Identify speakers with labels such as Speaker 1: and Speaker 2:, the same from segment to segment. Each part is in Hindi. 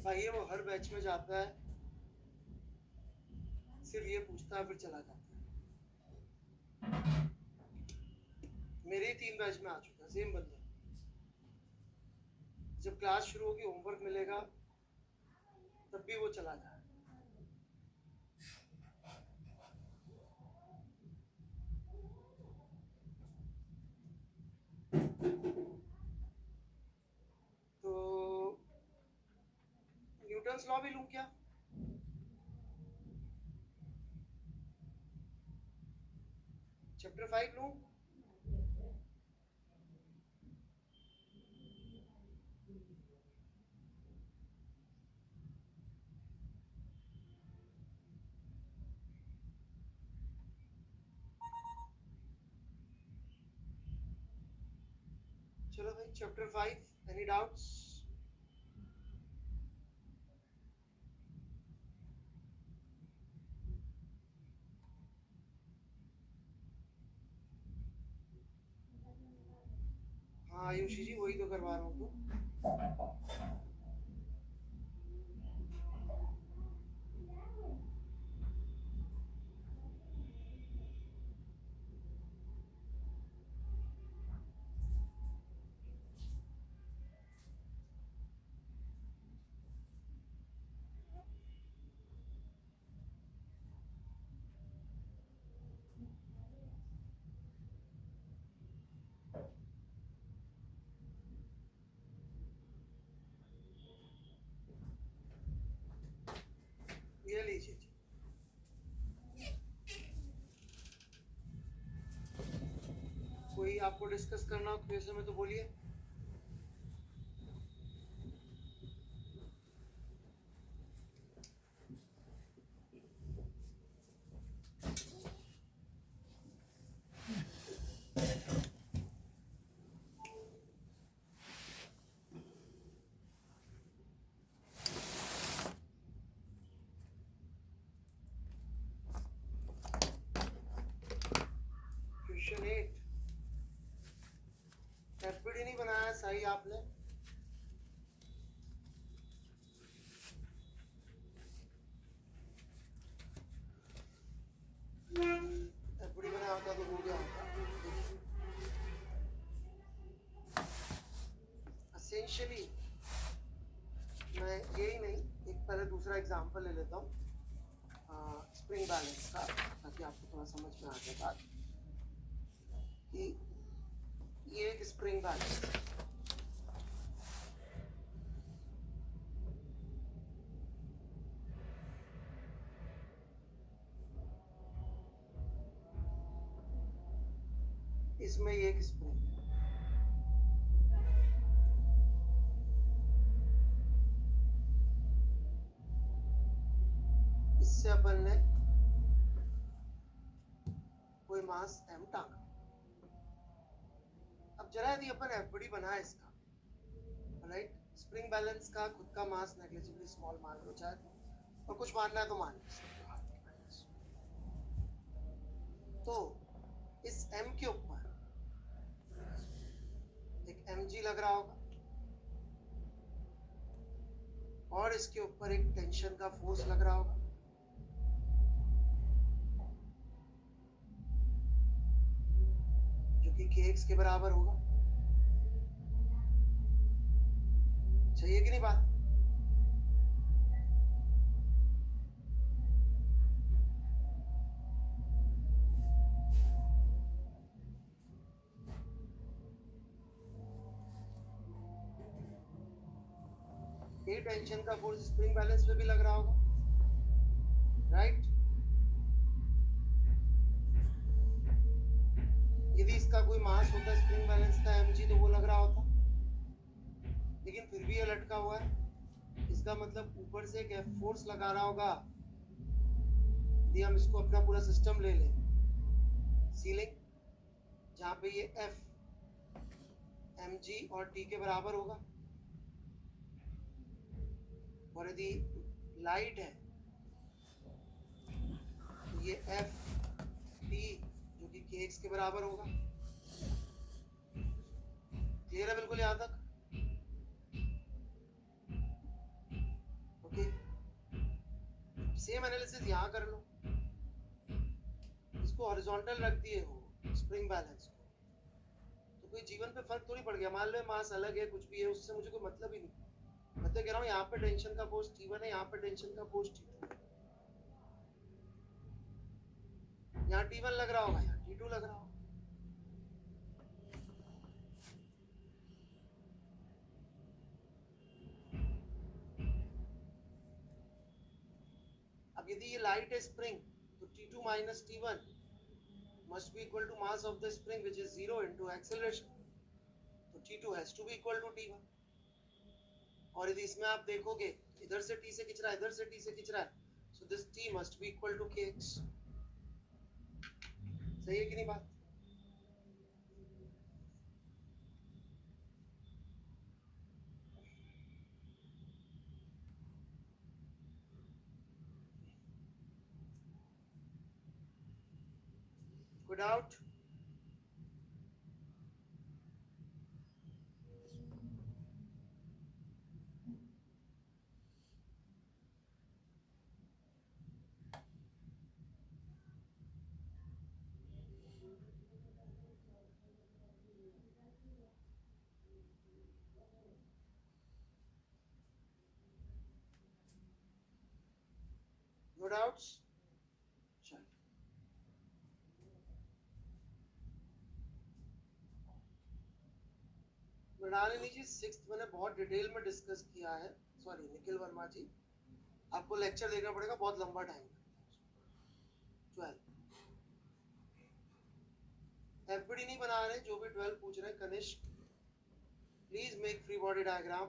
Speaker 1: भाई है वो हर बैच में जाता है, सिर्फ ये पूछता है फिर चला जाता है। मेरे ही 3 बैच में आ चुका सेम बंदा। जब क्लास शुरू होगी होमवर्क मिलेगा तब भी वो चला जाए। तो न्यूटन्स लॉ भी लूं क्या? चैप्टर 5 लूं? चलो भाई चैप्टर 5, एनी डाउट्स? हाँ आयुषी जी वही तो करवा रहा हूँ तो। ये लीजिए जी। कोई आपको डिस्कस करना हो क्वेश्चन में तो बोलिए। क्वेश्चन 8, एफबीडी नहीं बनाया सही आपने। एफबीडी बनाया होता तो हो गया होता। एसेंशियली मैं यही नहीं, एक पहले दूसरा एग्जांपल ले लेता हूँ स्प्रिंग बैलेंस का, ताकि आपको थोड़ा समझ में आ जाए बात कि ये एक स्प्रिंग बैलेंस। इसमें ये एक स्प्रिंग है। इससे अपन ने कोई मास m टांगा। अब जरा यदि अपन एफबीडी बनाए इसका, राइट, स्प्रिंग बैलेंस का खुद का मास नेग्लिजिबली स्मॉल मान लो चाहे, और कुछ मानना है तो मान लो। तो इस m के ऊपर एक mg लग रहा होगा और इसके ऊपर एक टेंशन का फोर्स लग रहा होगा, जो कि kx के बराबर होगा। चाहिए कि नहीं बात? ये टेंशन का फोर्स स्प्रिंग बैलेंस पे भी लग रहा होगा, राइट? यदि इसका कोई मास होता स्प्रिंग बैलेंस का mg तो वो लग रहा होता, लेकिन फिर भी ये लटका हुआ है। इसका मतलब ऊपर से एक F फोर्स लगा रहा होगा। यदि हम इसको अपना पूरा सिस्टम ले लें, सीलिंग, जहाँ पे ये F mg और t के बराबर होगा, और यदि लाइट है तो ये F t जो कि kx के बराबर होगा। क्लियर है बिल्कुल यहाँ तक? सेम एनालिसिस यहाँ कर लो, इसको हॉरिजॉन्टल रख दिए हो स्प्रिंग बैलेंस को, तो कोई जीवन पे फर्क थोड़ी पड़ गया। मान लो मास अलग है, कुछ भी है, उससे मुझे कोई मतलब ही नहीं। मैं तो कह रहा हूँ यहाँ पे टेंशन का फोर्स T1 है, यहाँ पे टेंशन का फोर्स T2 है। यहाँ T1 लग रहा होगा, यहाँ T2 लग रहा होगा। अब यदि ये लाइट है स्प्रिंग, तो T2 minus T1 must be equal to mass of the spring, which is 0 into acceleration. तो T2 has to be equal to T1. और यदि इसमें आप देखोगे इधर से T से खिंच रहा है, इधर से T से खिंच रहा है, so this T must be equal to kx. सही है कि नहीं बात? कोई डाउट? No doubts? चल, मृणालिनी जी, 6th मैंने बहुत डिटेल में डिस्कस किया है। सॉरी निखिल वर्मा जी, आपको लेक्चर देखना पड़ेगा, बहुत लंबा टाइम। 12 एफबीडी नहीं बना रहे, जो भी 12 पूछ रहे हैं, Kanishk please make free body diagram.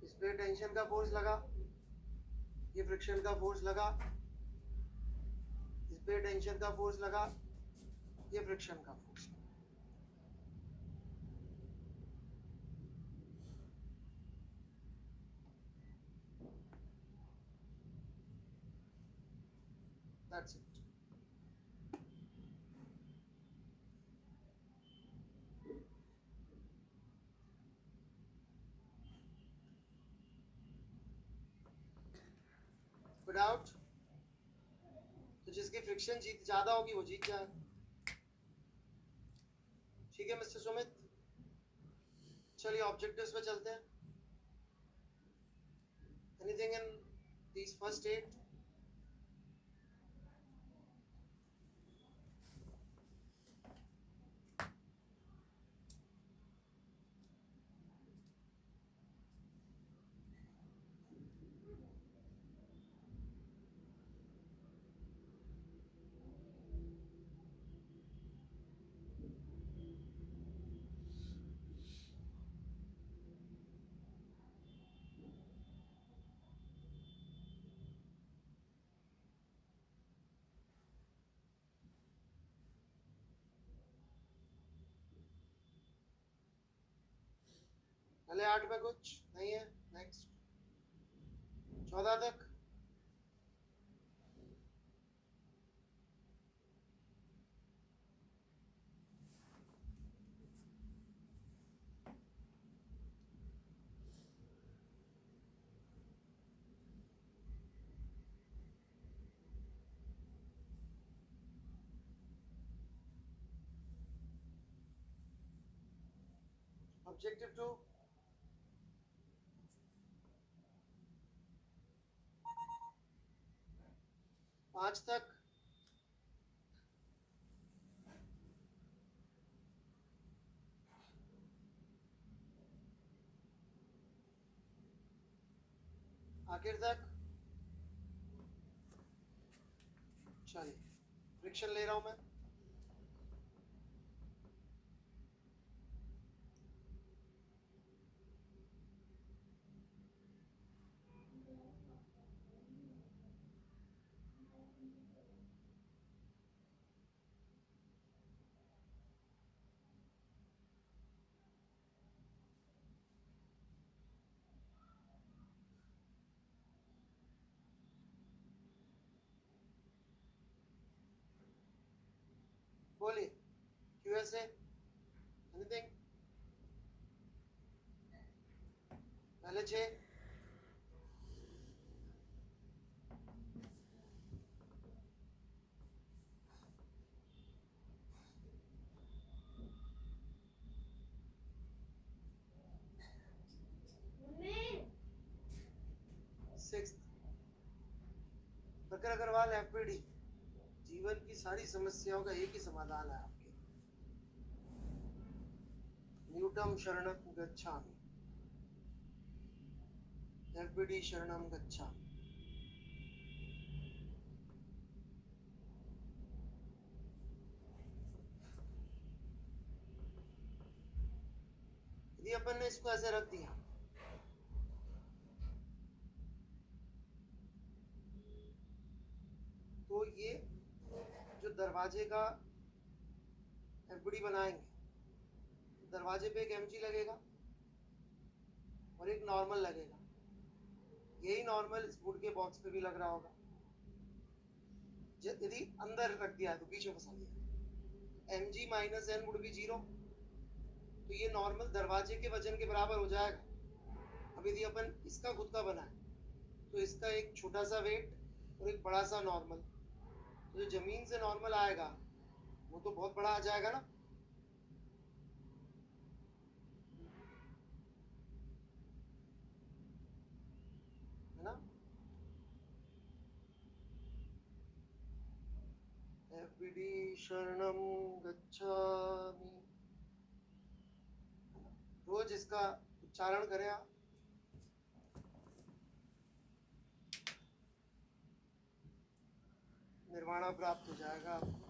Speaker 1: इस पे टेंशन का फोर्स लगा, ये फ्रिक्शन का फोर्स लगा, इस पे टेंशन का फोर्स लगा, ये फ्रिक्शन का फोर्स लगा। That's it. Put out. तो जिसकी फ्रिक्शन जीत ज्यादा होगी वो जीत जाए। ठीक है मिस्टर सुमित, चलिए ऑब्जेक्टिव्स पे चलते हैं। Anything in these first 8? पहले 8 में कुछ नहीं है, नेक्स्ट 14 तक। ऑब्जेक्टिव 2 5 तक। आखिर तक। चलिए फ्रिक्शन ले रहा हूं मैं। बोलिए, QSA, एनीथिंग? पहले 6, बकर अग्रवाल FPD, जीवन की सारी समस्याओं का एक ही समाधान है आपके, न्यूटम शरणम गच्छामि, FPD शरणम गच्छामि। यदि अपन ने इसको ऐसे रख दिया, तो ये जो दरवाजे का FPD बनाएंगे, दरवाजे पे एक MG लगेगा और एक नॉर्मल लगेगा। यही नॉर्मल इस वुड के बॉक्स पे भी लग रहा होगा। यदि अंदर रख दिया तो पीछे फंसा दिया, MG minus N would be 0, तो ये नॉर्मल दरवाजे के वजन के बराबर हो जाएगा। अब यदि अपन इसका खुद का बनाए तो इसका एक छोटा सा वेट और एक बड़ा सा नॉर्मल, तो जो जमीन से नॉर्मल आएगा वो तो बहुत बड़ा आ जाएगा ना। है ना? FPD शरणम गच्छामि, रोज इसका उच्चारण करें आप। निर्वाणा प्राप्त हो जाएगा आपको।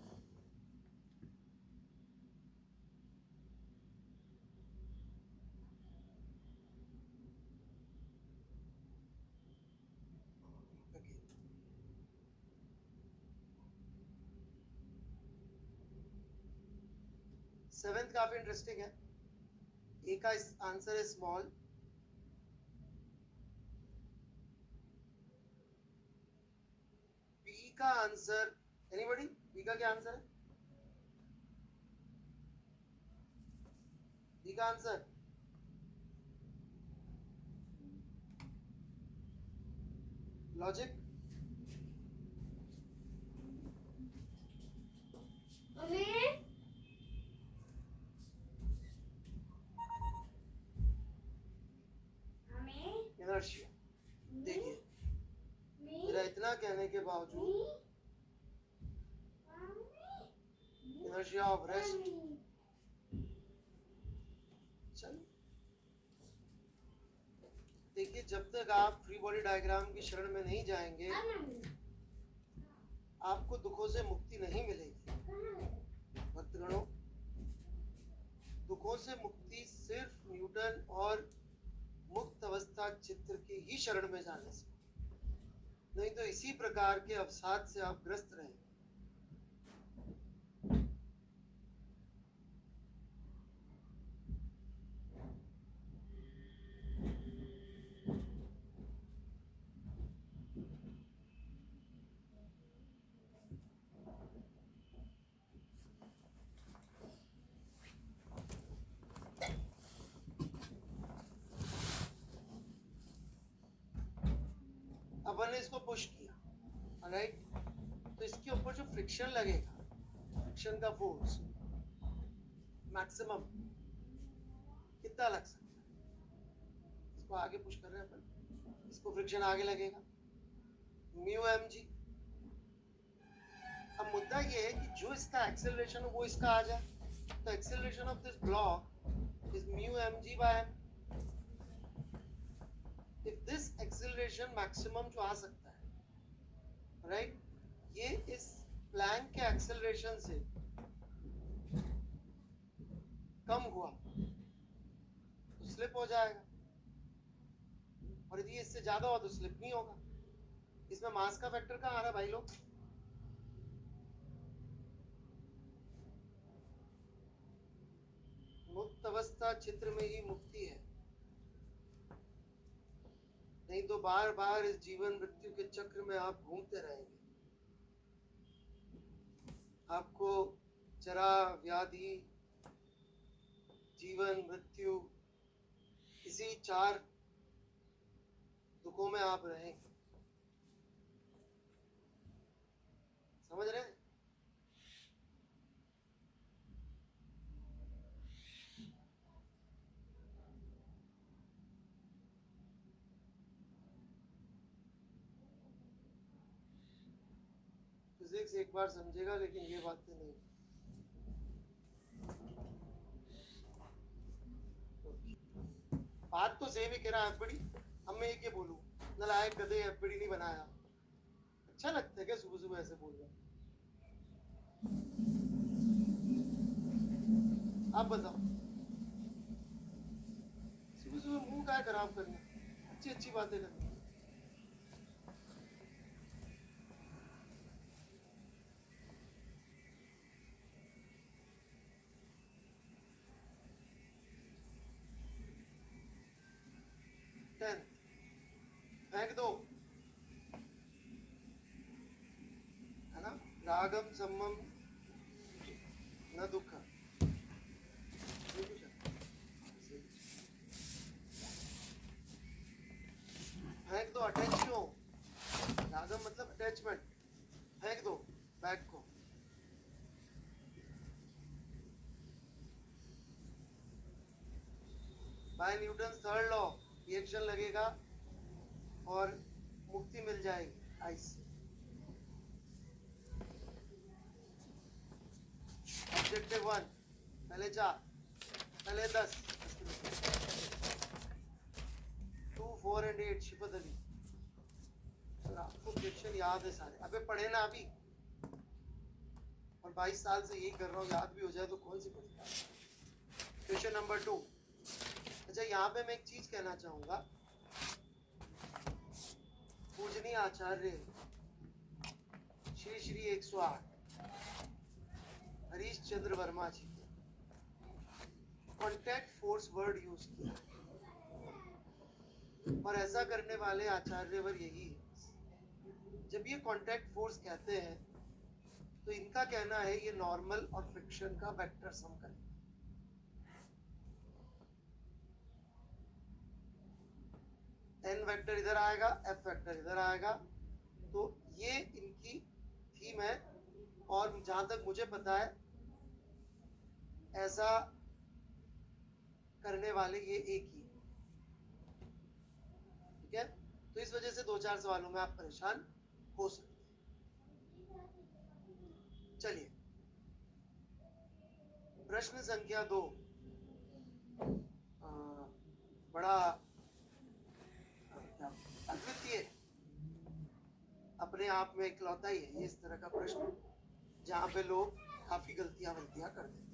Speaker 1: सेवेंथ काफी इंटरेस्टिंग है। ए का आंसर है स्मॉल, बी का आंसर, एनीबॉडी? बी का क्या आंसर है? बी का आंसर लॉजिक। इनर्शिया। देखिए, मेरा इतना कहने के बावजूद इनर्शिया ऑफ रेस्ट। चल देखिए, जब तक आप फ्री बॉडी डायग्राम की शरण में नहीं जाएंगे, आपको दुखों से मुक्ति नहीं मिलेगी। भक्तगणों, दुखों से मुक्ति सिर्फ न्यूटन और मुक्त अवस्था चित्र की ही शरण में जाने से, नहीं तो इसी प्रकार के अवसाद से आप ग्रस्त रहेंगे। अपन ने इसको पुश किया, राइट? तो इसके ऊपर जो फ्रिक्शन लगेगा, फ्रिक्शन का फोर्स मैक्सिमम कितना लग सकता है? इसको आगे पुश कर रहे हैं अपन, इसको फ्रिक्शन आगे लगेगा, म्यू mg। अब मुद्दा ये है कि जो इसका एक्सेलरेशन हो वो इसका आ जाए, तो acceleration of this block is mu mg by m। if this acceleration maximum जो आ सकता है, राइट, ये इस प्लैंक के एक्सेलरेशन से कम हुआ तो स्लिप हो जाएगा, और यदि इससे ज्यादा हो तो स्लिप नहीं होगा। इसमें मास का फैक्टर कहाँ आ रहा है भाई लोग? मुक्त अवस्था चित्र में ही मुक्ति है, नहीं तो बार बार इस जीवन मृत्यु के चक्र में आप घूमते रहेंगे। आपको जरा व्याधि जीवन मृत्यु, इसी 4 दुखों में आप रहेंगे। समझ रहे हैं? फिजिक्स एक बार समझेगा लेकिन ये बातें नहीं। बात तो सेम ही कह रहा है एफबीडी। अब मैं ये बोलूं, नलायक गधे एफबीडी नहीं बनाया। अच्छा लगता है क्या सुबह सुबह ऐसे बोल रहे? आप बताओ, सुबह सुबह मुंह क्या खराब करना, अच्छी अच्छी बातें करना। फेंक दो, है ना? रागम सम्मम न दुख। फेंक दो, अटैच क्यों हो? रागम मतलब अटैचमेंट। फेंक दो बैग को। By Newton third law, reaction लगेगा और मुक्ति मिल जाएगी आइस से। ऑब्जेक्टिव 1, पहले 4, पहले 10, 2, 4 and 8 शिफत अली। तो आपको क्वेश्चन याद है सारे? अबे पढ़े ना अभी, और 22 साल से यही कर रहा हूँ, याद भी हो जाए तो कौन सी पढ़ी। Question number 2। अच्छा, यहाँ पे मैं एक चीज कहना चाहूंगा। पूजनीय आचार्य श्री श्री 108 हरीश चंद्र वर्मा जी कॉन्टैक्ट फोर्स वर्ड यूज किया, और ऐसा करने वाले आचार्यवर यही है। जब ये कॉन्टैक्ट फोर्स कहते हैं तो इनका कहना है ये नॉर्मल और फ्रिक्शन का वेक्टर सम करें। एन वेक्टर इधर आएगा, एफ वेक्टर इधर आएगा, तो ये इनकी थीम है। और जहां तक मुझे पता है ऐसा करने वाले ये एक ही, ठीक है? तो इस वजह से 2-4 सवालों में आप परेशान हो सकते हैं। चलिए, प्रश्न संख्या 2 बड़ा अद्वितीय, अपने आप में इकलौता ही है ये इस तरह का प्रश्न जहां पे लोग काफी गलतियां कर देते हैं।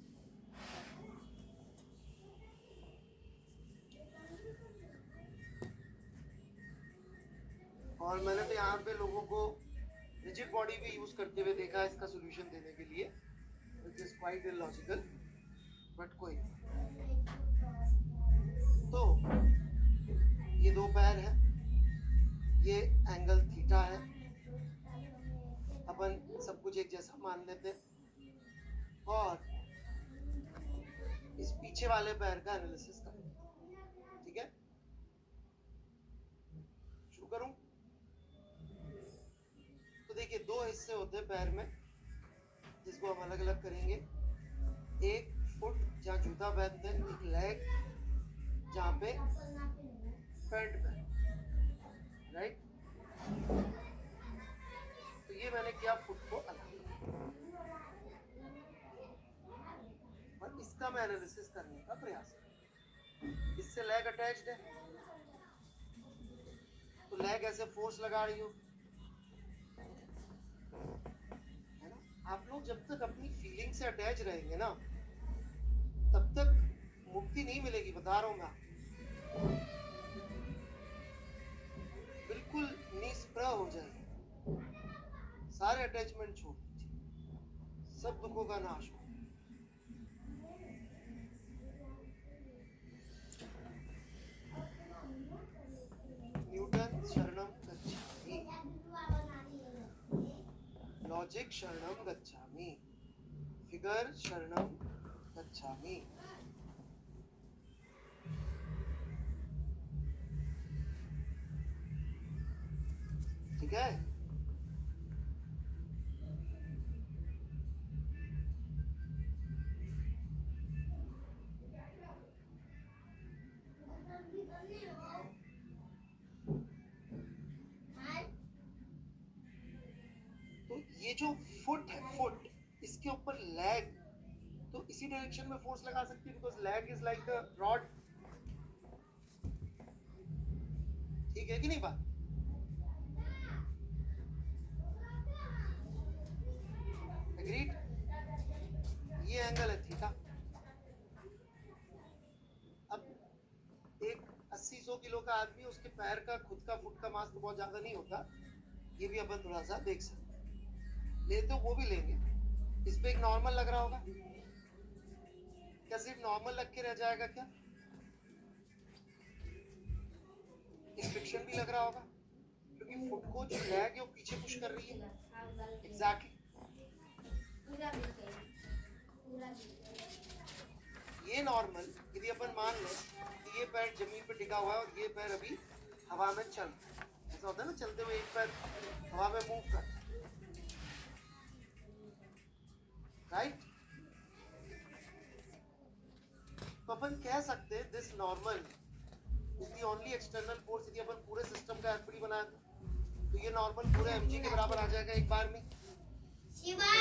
Speaker 1: और मैंने तो यहाँ पे लोगों को रिजिड बॉडी भी यूज करते हुए देखा है इसका सॉल्यूशन देने के लिए, which is quite illogical, but कोई। तो ये 2 पैर है, ये एंगल थीटा है, अपन सब कुछ एक जैसा मान लेते हैं, और इस पीछे वाले पैर का एनालिसिस करेंगे। ठीक है, शुरू करूं? तो देखिए, 2 हिस्से होते हैं पैर में जिसको हम अलग अलग करेंगे। एक फुट जहाँ जूता पहनते हैं, एक लेग जहाँ पे पैंट पहनते हैं, राइट? तो ये मैंने किया फुट को अलग, और इसका मैं एनालिसिस करने का प्रयास करूं। इससे लेग अटैच्ड है, तो लेग ऐसे फोर्स लगा रही हो, है ना? आप लोग जब तक अपनी फीलिंग से अटैच रहेंगे ना, तब तक मुक्ति नहीं मिलेगी, बता रहा हूं मैं। बिल्कुल निष्प्रह हो जाएगी, सारे अटैचमेंट छोड़ दीजिए, सब दुखों का नाश हो। न्यूटन शरणम गच्छामि, लॉजिक शरणम गच्छामि, फिगर शरणम गच्छामि। ठीक है, तो ये जो फुट है, फुट, इसके ऊपर लेग, तो इसी डायरेक्शन में फोर्स लगा सकती है, because leg is like the rod. ठीक है कि नहीं बात? एग्रीड? ये एंगल है थीटा। अब एक 80-100 किलो का आदमी, उसके पैर का खुद का फुट का मास तो बहुत ज्यादा नहीं होता, ये भी अपन थोड़ा सा देख सकते ले, तो वो भी लेंगे। इस पे एक नॉर्मल लग रहा होगा क्या? सिर्फ नॉर्मल लग के रह जाएगा क्या? एक फ्रिक्शन भी लग रहा होगा, क्योंकि फुट को जो लैग है वो पीछे पुश कर रही है। एग्जैक्टली। ये नॉर्मल, यदि अपन मान लें कि ये पैर जमीन पे टिका हुआ है और ये पैर अभी हवा में चल, ऐसा होता है ना, चलते हुए एक पैर हवा में मूव कर, राइट? तो अपन कह सकते हैं this normal is the only external force. यदि अपन पूरे सिस्टम का एफपी बनाए तो ये नॉर्मल पूरे mg के बराबर आ जाएगा एक बार में। शिवा!